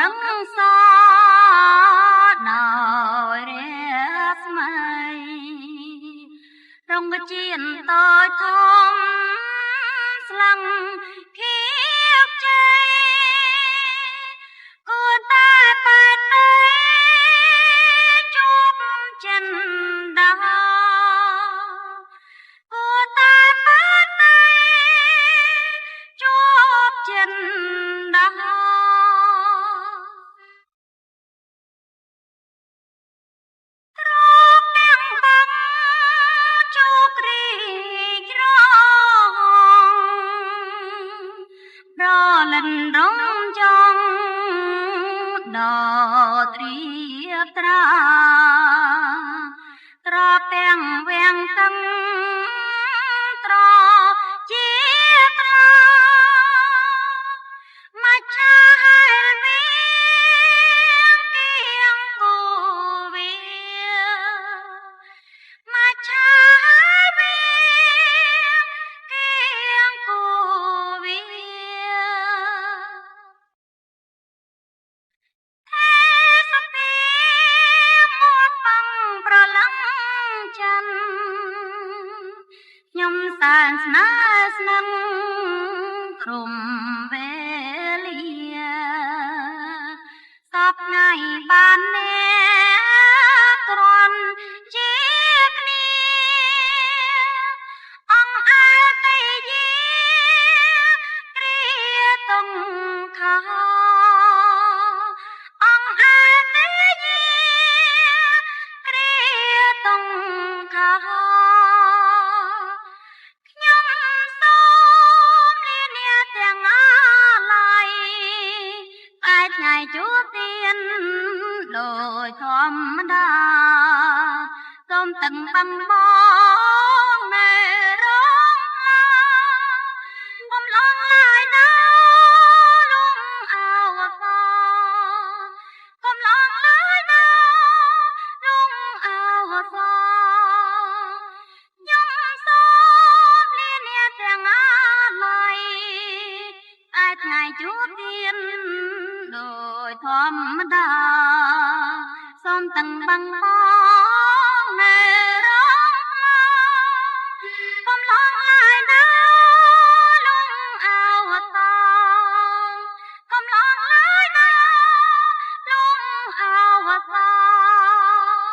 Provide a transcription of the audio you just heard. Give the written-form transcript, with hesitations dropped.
ប្រឹងសដោយរាស្មីរងជាតតធំស្លាំងភៀវជ័យគួរតែបែកទៅជួបចិនដាគួរតែបែកទៅជួបចិនដាលិនរងចង់ដល់ត្រៀបត្រាត្រទាំងវាំងតឹងត្រជាត្រាមកឆាហែលវាគៀងគូវាមកឆាហែលវាគៀងគូវាខ្ញុំសានស្នេហ៍ស្នឹងក្រុមវេលាសពថ្ងៃបានអ្នកគ្រាន់ជាគ្នាអង្គអាតីយាគ្រាតុងខាអង្គអាតីយាគ្រាតុងខាថ្ងៃជួបទៀនដោយធម្មតាសូមតឹងបាំងបងនៅរងបំឡងឡើយណាលំអោសបំឡងឡើយណាលំអោសខ្ញុំសូមលាអ្នកទាំងអស់ឯថ្ងៃជួបទៀនដោយធម្មតាសូមតឹងបាំងបងនៅរងបំឡងឡើយណាលំអោសបំឡងឡើយណាលំអោស